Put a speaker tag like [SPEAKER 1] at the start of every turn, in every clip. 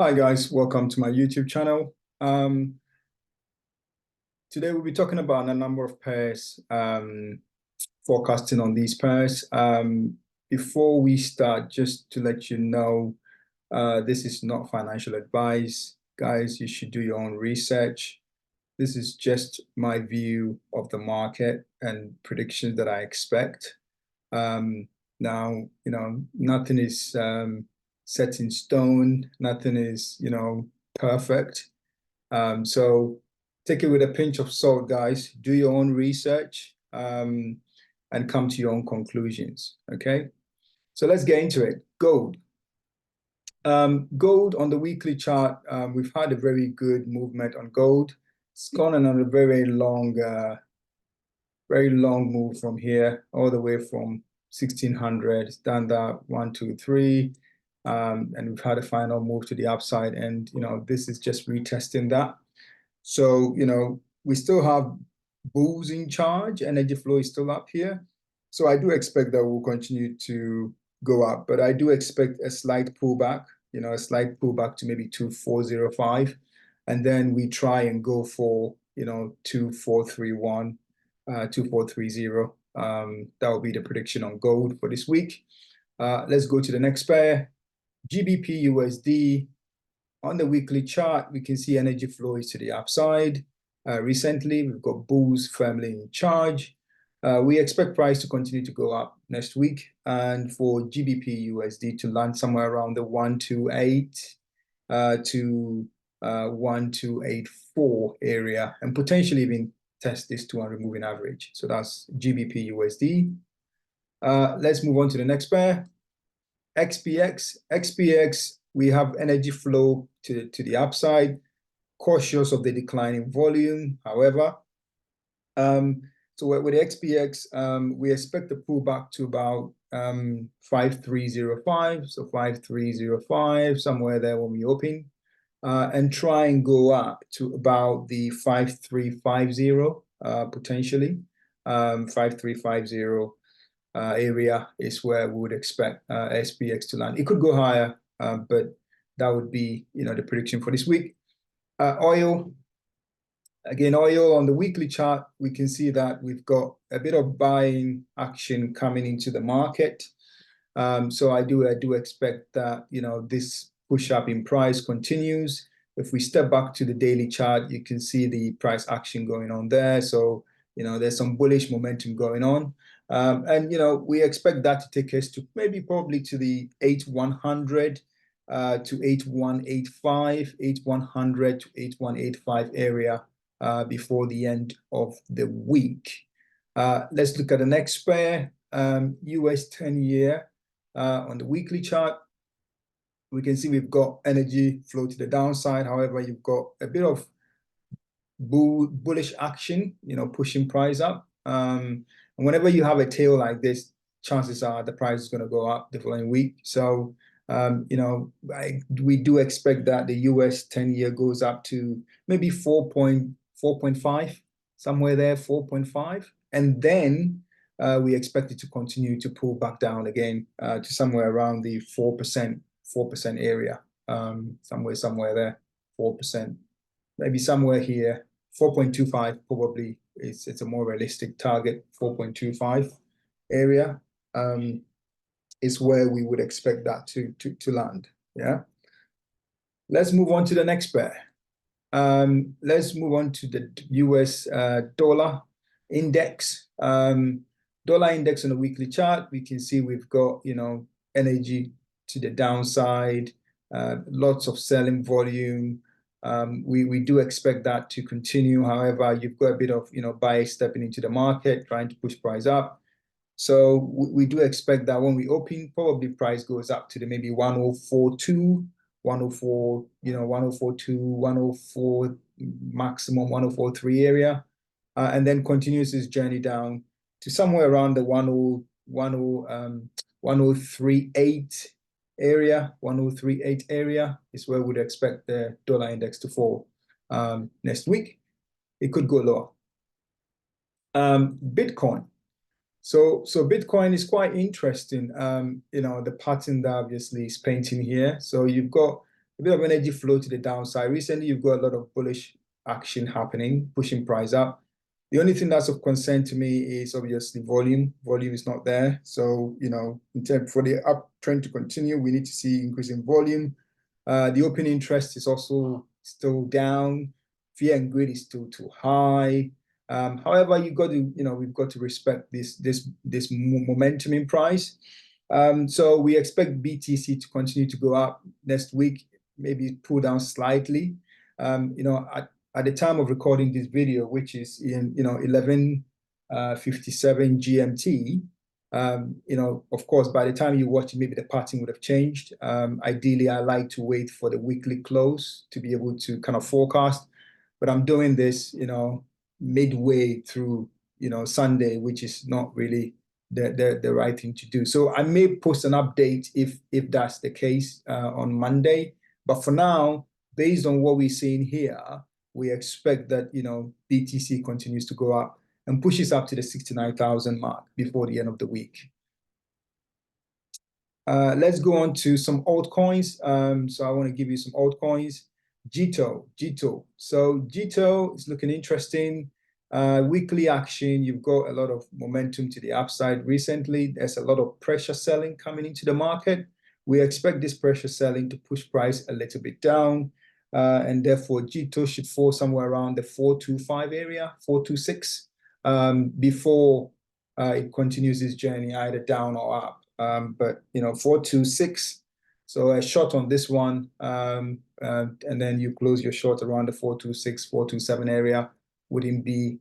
[SPEAKER 1] Hi guys, welcome to my YouTube channel. Today we'll be talking about a number of pairs, forecasting on these pairs. Before we start, just to let you know, this is not financial advice. Guys, you should do your own research. This is just my view of the market and predictions that I expect. Now, nothing is set in stone. Nothing is, perfect. So take it with a pinch of salt, guys. Do your own research and come to your own conclusions, okay? So let's get into it. Gold. Gold on the weekly chart, we've had a very good movement on gold. It's gone on a very long move from here, all the way from 1600, standard 1, 2, 3. And we've had a final move to the upside, and this is just retesting that. So we still have bulls in charge. Energy flow is still up here, so I do expect that we'll continue to go up, but I do expect a slight pullback, a slight pullback to maybe 2405, and then we try and go for 2431, 2430. That will be the prediction on gold for this week. Let's go to the next pair. GBPUSD. On the weekly chart, we can see energy flow is to the upside. Recently, we've got bulls firmly in charge. We expect price to continue to go up next week, and for GBPUSD to land somewhere around the 128 to 1284 area, and potentially even test this 200 moving average. So that's GBPUSD. Let's move on to the next pair. XPX, we have energy flow to the upside, cautious of the declining volume, however. So with the XPX, we expect to pull back to about 5305, so 5305, somewhere there when we open, and try and go up to about the 5350, potentially. 5350 area is where we would expect SPX to land. It could go higher, but that would be the prediction for this week. Oil. Again, oil on the weekly chart, we can see that we've got a bit of buying action coming into the market. So I do expect that this push up in price continues. If we step back to the daily chart, you can see the price action going on there. So there's some bullish momentum going on. And we expect that to take us to probably to the 8100 to 8185, 8100 to 8185 area before the end of the week. Let's look at the next pair, US 10-year. On the weekly chart, we can see we've got energy flow to the downside. However, you've got a bit of bullish action, pushing price up. And whenever you have a tail like this, chances are the price is going to go up the following week. So, we do expect that the US 10-year goes up to maybe 4.5, somewhere there, 4.5. And then we expect it to continue to pull back down again to somewhere around the 4% area, somewhere there, 4%, maybe somewhere here. 4.25 probably it's a more realistic target. 4.25 area is where we would expect that to land. Yeah. Let's move on to the next pair. Let's move on to the US dollar index. Dollar index on the weekly chart, we can see we've got energy to the downside, lots of selling volume. We do expect that to continue. However, you've got a bit of buyers stepping into the market, trying to push price up. So we do expect that when we open, probably price goes up to the maybe 1042, 104, 1042, 104, maximum 1043 area, and then continues its journey down to somewhere around the 1038 area. 1038 area is where we'd expect the dollar index to fall next week. It could go lower. Bitcoin. So Bitcoin is quite interesting. The pattern that obviously is painting here. So you've got a bit of energy flow to the downside. Recently, you've got a lot of bullish action happening, pushing price up. The only thing that's of concern to me is obviously volume. Volume is not there. So, in terms for the uptrend to continue, we need to see increasing volume. The open interest is also still down. Fear and greed is still too high. However, we've got to respect this momentum in price. So we expect BTC to continue to go up next week, maybe pull down slightly. At the time of recording this video, which is in 11:57 GMT, of course, by the time you watch it, maybe the pattern would have changed. Ideally, I like to wait for the weekly close to be able to kind of forecast. But I'm doing this, midway through, Sunday, which is not really the right thing to do. So I may post an update if that's the case on Monday. But for now, based on what we're seeing here, we expect that BTC continues to go up and pushes up to the 69,000 mark before the end of the week. Let's go on to some altcoins. So I want to give you some altcoins. GTO. So GTO is looking interesting. Weekly action, you've got a lot of momentum to the upside recently. There's a lot of pressure selling coming into the market. We expect this pressure selling to push price a little bit down. And therefore, GTO should fall somewhere around the 425 area, 426, before it continues its journey either down or up. But 426, so a short on this one, and then you close your short around the 426, 427 area would be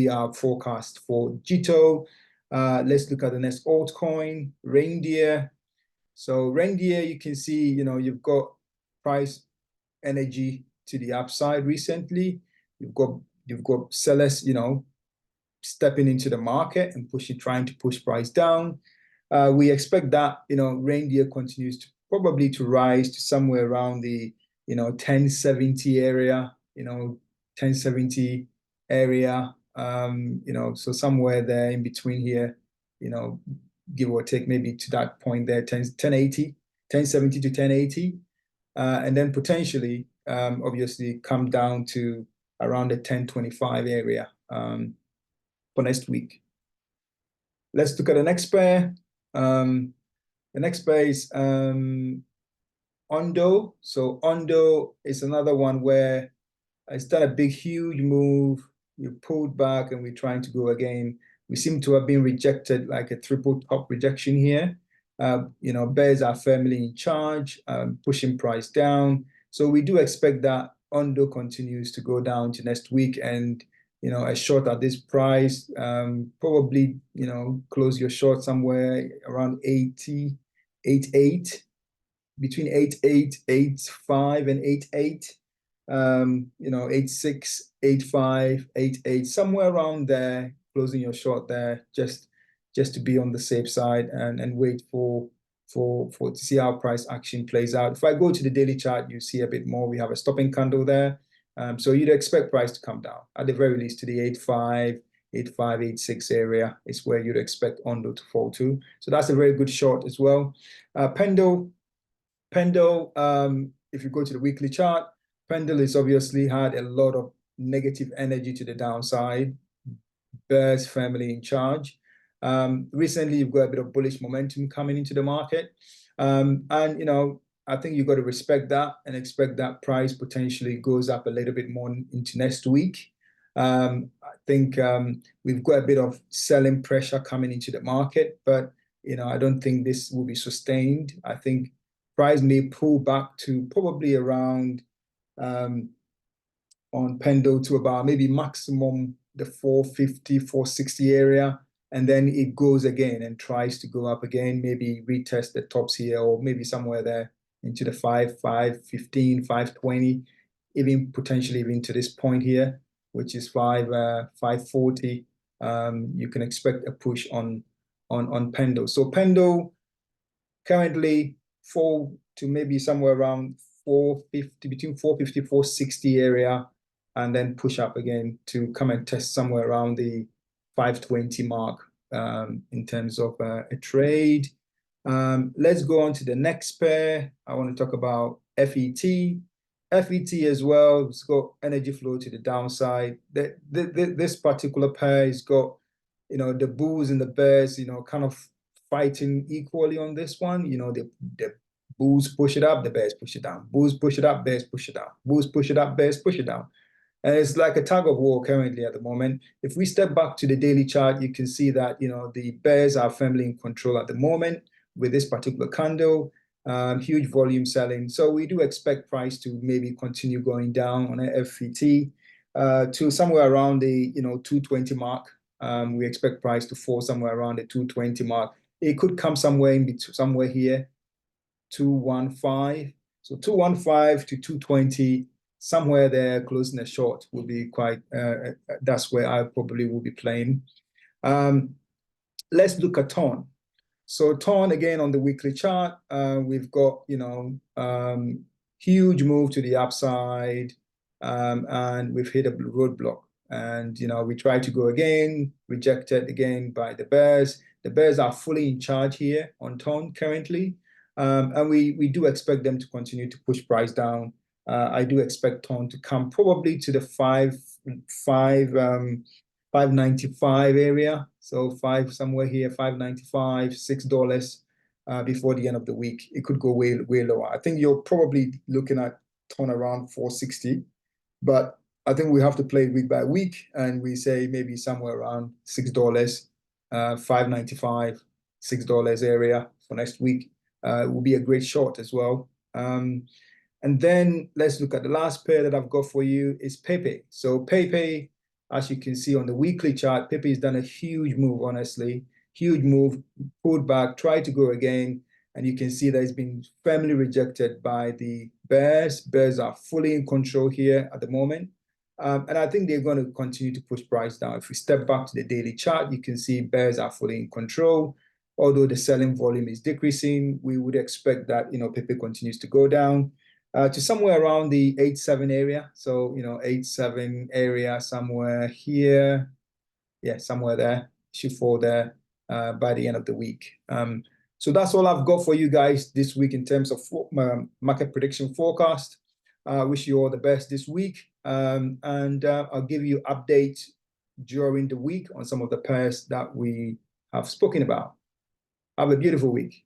[SPEAKER 1] our forecast for GTO. Let's look at the next altcoin, RNDR. So RNDR, you can see, you've got price energy to the upside recently. You've got sellers, stepping into the market and trying to push price down. We expect that, RNDR continues to probably to rise to somewhere around the, 1070 area, 1070 area, so somewhere there in between here, give or take maybe to that point there, 1080, 1070 to 1080. And then potentially, obviously, come down to around the 1025 area for next week. Let's look at the next pair. The next pair is ONDO. So ONDO is another one where it's done a big, huge move. You pulled back, and we're trying to go again. We seem to have been rejected, like a triple top rejection here. Bears are firmly in charge, pushing price down. So we do expect that ONDO continues to go down to next week, and a short at this price, probably close your short somewhere around 80, 88, between 88, 85, and 88. 86, 85, 88, somewhere around there, closing your short there, just to be on the safe side and wait to see how price action plays out. If I go to the daily chart, you see a bit more. We have a stopping candle there. So you'd expect price to come down, at the very least to the 85, 85, 86 area is where you'd expect ONDO to fall to. So that's a very good short as well. PENDLE, if you go to the weekly chart, PENDLE has obviously had a lot of negative energy to the downside. Bears firmly in charge. Recently, you've got a bit of bullish momentum coming into the market. And, I think you've got to respect that and expect that price potentially goes up a little bit more into next week. I think we've got a bit of selling pressure coming into the market, but, I don't think this will be sustained. I think price may pull back to probably around on PENDLE to about maybe maximum the 450, 460 area, and then it goes again and tries to go up again, maybe retest the tops here, or maybe somewhere there into the 515, 520, even potentially even to this point here, which is 540. You can expect a push on PENDLE. So PENDLE currently fall to maybe somewhere around 450, between 450, 460 area, and then push up again to come and test somewhere around the 520 mark in terms of a trade. Let's go on to the next pair. I want to talk about FET. FET as well, it's got energy flow to the downside. This particular pair has got, the bulls and the bears, kind of fighting equally on this one. The bulls push it up, the bears push it down. Bulls push it up, bears push it down. Bulls push it up, bears push it down. And it's like a tug of war currently at the moment. If we step back to the daily chart, you can see that, the bears are firmly in control at the moment with this particular candle, huge volume selling. So we do expect price to maybe continue going down on a FET to somewhere around the, 220 mark. We expect price to fall somewhere around the 220 mark. It could come somewhere in between, somewhere here, 215. So 215 to 220, somewhere there, closing a short will be quite, that's where I probably will be playing. Let's look at TON. So TON, again, on the weekly chart, we've got, huge move to the upside, and we've hit a roadblock. And, we try to go again, rejected again by the bears. The bears are fully in charge here on TON currently. And we do expect them to continue to push price down. I do expect TON to come probably to the 595 area. So somewhere here, 595, $6 before the end of the week. It could go way lower. I think you're probably looking at TON around 460, but I think we have to play week by week, and we say maybe somewhere around $6, 595, $6 area for next week. Will be a great short as well. And then let's look at the last pair that I've got for you is PEPE. So PEPE, as you can see on the weekly chart, PEPE has done a huge move, honestly. Huge move, pulled back, tried to go again. And you can see that it's been firmly rejected by the bears. Bears are fully in control here at the moment. And I think they're going to continue to push price down. If we step back to the daily chart, you can see bears are fully in control. Although the selling volume is decreasing, we would expect that, PEPE continues to go down to somewhere around the 8.7 area. So, 8.7 area somewhere here. Yeah, somewhere there. Should fall there by the end of the week. So that's all I've got for you guys this week in terms of market prediction forecast. Wish you all the best this week. And I'll give you updates during the week on some of the pairs that we have spoken about. Have a beautiful week.